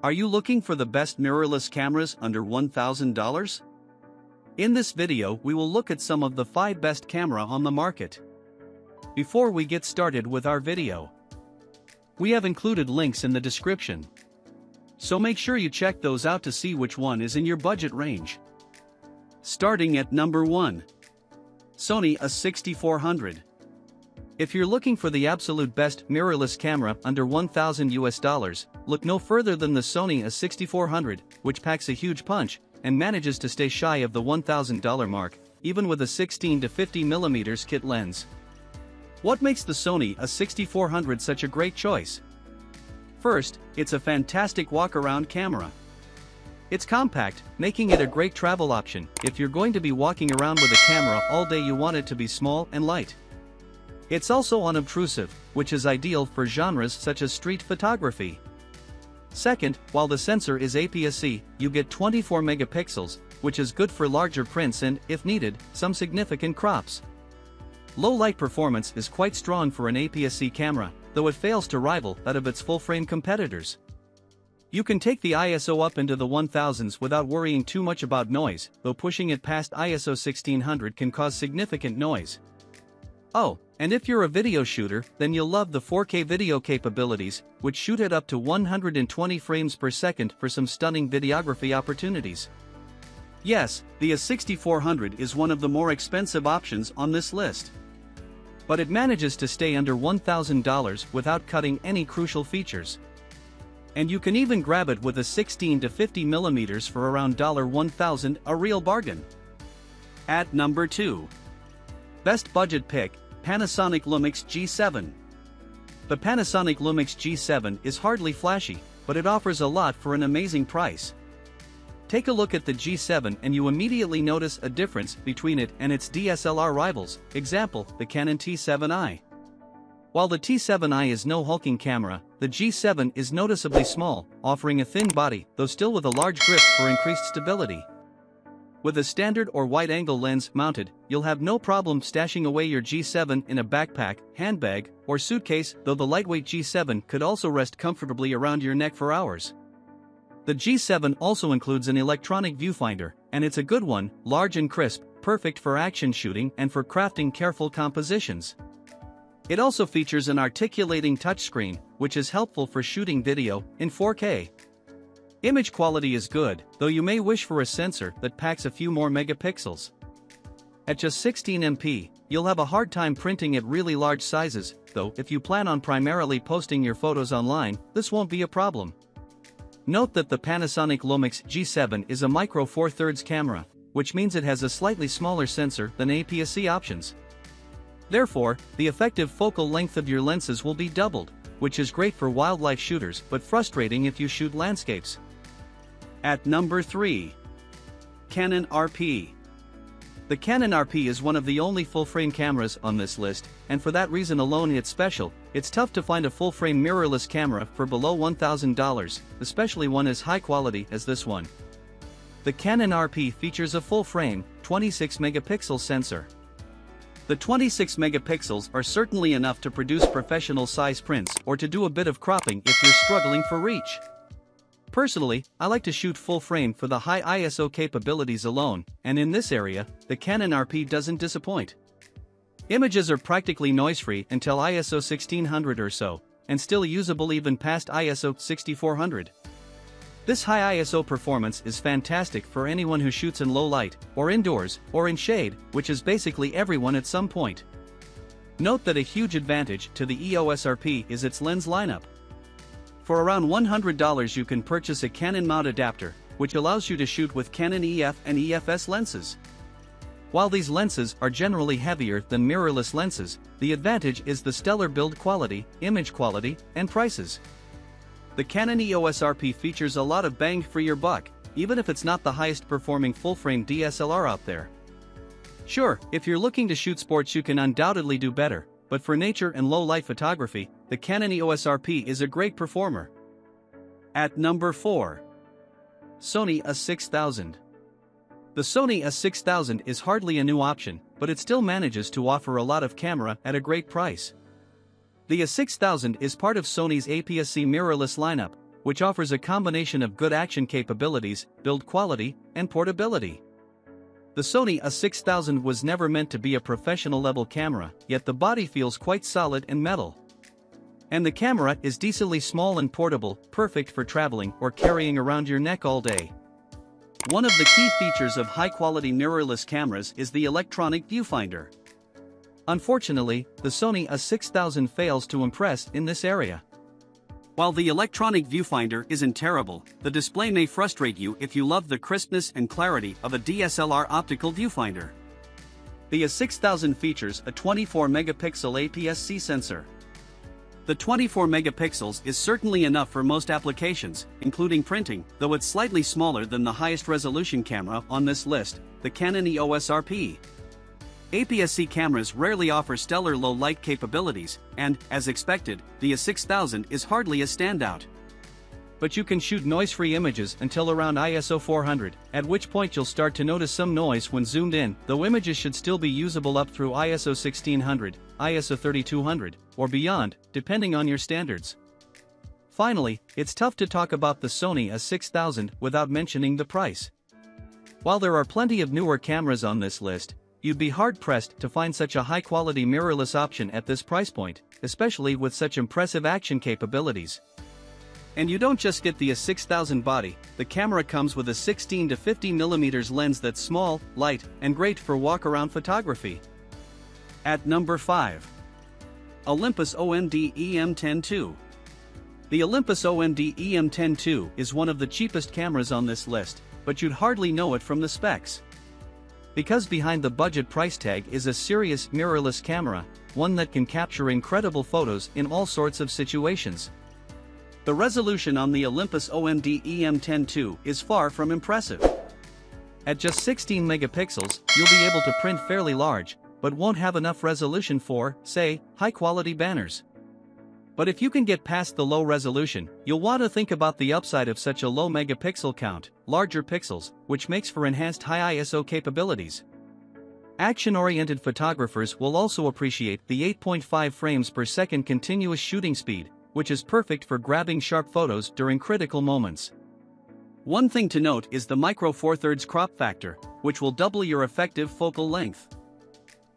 Are you looking for the best mirrorless cameras under $1,000? In this video we will look at some of the 5 best camera on the market. Before we get started with our video, we have included links in the description, so make sure you check those out to see which one is in your budget range. Starting at number 1. Sony A6400. If you're looking for the absolute best mirrorless camera under $1,000, look no further than the Sony A6400, which packs a huge punch and manages to stay shy of the $1,000 mark, even with a 16 to 50mm kit lens. What makes the Sony A6400 such a great choice? First, it's a fantastic walk-around camera. It's compact, making it a great travel option. If you're going to be walking around with a camera all day, you want it to be small and light. It's also unobtrusive, which is ideal for genres such as street photography. Second, while the sensor is APS-C, you get 24 megapixels, which is good for larger prints and, if needed, some significant crops. Low light performance is quite strong for an APS-C camera, though it fails to rival that of its full-frame competitors. You can take the ISO up into the 1000s without worrying too much about noise, though pushing it past ISO 1600 can cause significant noise. Oh, and if you're a video shooter, then you'll love the 4K video capabilities, which shoot at up to 120 frames per second for some stunning videography opportunities. Yes, the A6400 is one of the more expensive options on this list, but it manages to stay under $1,000 without cutting any crucial features. And you can even grab it with a 16 to 50mm for around $1,000, a real bargain. At number 2. Best budget pick, Panasonic Lumix G7. The Panasonic Lumix G7 is hardly flashy, but it offers a lot for an amazing price. Take a look at the G7 and you immediately notice a difference between it and its DSLR rivals, example, the Canon T7i. While the T7i is no hulking camera, the G7 is noticeably small, offering a thin body, though still with a large grip for increased stability. With a standard or wide-angle lens mounted, you'll have no problem stashing away your G7 in a backpack, handbag, or suitcase, though the lightweight G7 could also rest comfortably around your neck for hours. The G7 also includes an electronic viewfinder, and it's a good one, large and crisp, perfect for action shooting and for crafting careful compositions. It also features an articulating touchscreen, which is helpful for shooting video in 4K. Image quality is good, though you may wish for a sensor that packs a few more megapixels. At just 16 MP, you'll have a hard time printing at really large sizes, though if you plan on primarily posting your photos online, this won't be a problem. Note that the Panasonic Lumix G7 is a micro 4/3 camera, which means it has a slightly smaller sensor than APS-C options. Therefore, the effective focal length of your lenses will be doubled, which is great for wildlife shooters but frustrating if you shoot landscapes. At number 3. Canon RP. The Canon RP is one of the only full-frame cameras on this list, and for that reason alone it's special. It's tough to find a full-frame mirrorless camera for below $1,000, especially one as high quality as this one. The Canon RP features a full-frame, 26-megapixel sensor. The 26 megapixels are certainly enough to produce professional-size prints or to do a bit of cropping if you're struggling for reach. Personally, I like to shoot full-frame for the high ISO capabilities alone, and in this area, the Canon RP doesn't disappoint. Images are practically noise-free until ISO 1600 or so, and still usable even past ISO 6400. This high ISO performance is fantastic for anyone who shoots in low light, or indoors, or in shade, which is basically everyone at some point. Note that a huge advantage to the EOS RP is its lens lineup. For around $100 you can purchase a Canon mount adapter, which allows you to shoot with Canon EF and EFS lenses. While these lenses are generally heavier than mirrorless lenses, the advantage is the stellar build quality, image quality, and prices. The Canon EOS RP features a lot of bang for your buck, even if it's not the highest performing full-frame DSLR out there. Sure, if you're looking to shoot sports you can undoubtedly do better, but for nature and low-light photography, the Canon EOS RP is a great performer. At number 4. Sony A6000. The Sony A6000 is hardly a new option, but it still manages to offer a lot of camera at a great price. The A6000 is part of Sony's APS-C mirrorless lineup, which offers a combination of good action capabilities, build quality, and portability. The Sony a6000 was never meant to be a professional-level camera, yet the body feels quite solid and metal. And the camera is decently small and portable, perfect for traveling or carrying around your neck all day. One of the key features of high-quality mirrorless cameras is the electronic viewfinder. Unfortunately, the Sony a6000 fails to impress in this area. While the electronic viewfinder isn't terrible, the display may frustrate you if you love the crispness and clarity of a DSLR optical viewfinder. The a6000 features a 24-megapixel APS-C sensor. The 24 megapixels is certainly enough for most applications, including printing, though it's slightly smaller than the highest resolution camera on this list, the Canon EOS RP. APS-C cameras rarely offer stellar low-light capabilities, and, as expected, the a6000 is hardly a standout. But you can shoot noise-free images until around ISO 400, at which point you'll start to notice some noise when zoomed in, though images should still be usable up through ISO 1600, ISO 3200, or beyond, depending on your standards. Finally, it's tough to talk about the Sony a6000 without mentioning the price. While there are plenty of newer cameras on this list, you'd be hard-pressed to find such a high-quality mirrorless option at this price point, especially with such impressive action capabilities. And you don't just get the a6000 body, the camera comes with a 16 to 50mm lens that's small, light, and great for walk-around photography. At number 5. Olympus OMD EM10 II. The Olympus OMD EM10 II is one of the cheapest cameras on this list, but you'd hardly know it from the specs. Because behind the budget price tag is a serious mirrorless camera, one that can capture incredible photos in all sorts of situations. The resolution on the Olympus OMD EM10 II is far from impressive. At just 16 megapixels, you'll be able to print fairly large, but won't have enough resolution for, say, high-quality banners. But if you can get past the low resolution, you'll want to think about the upside of such a low megapixel count, larger pixels, which makes for enhanced high ISO capabilities. Action-oriented photographers will also appreciate the 8.5 frames per second continuous shooting speed, which is perfect for grabbing sharp photos during critical moments. One thing to note is the micro four thirds crop factor, which will double your effective focal length.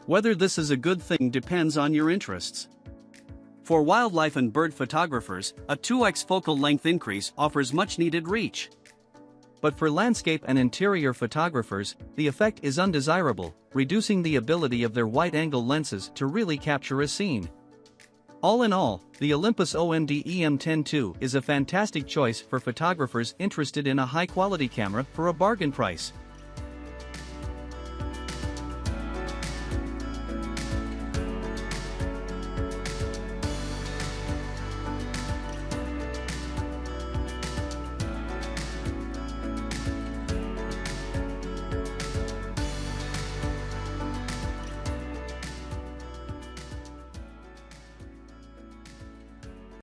Whether this is a good thing depends on your interests. For wildlife and bird photographers, a 2x focal length increase offers much-needed reach. But for landscape and interior photographers, the effect is undesirable, reducing the ability of their wide-angle lenses to really capture a scene. All in all, the Olympus OMD EM10 II is a fantastic choice for photographers interested in a high-quality camera for a bargain price.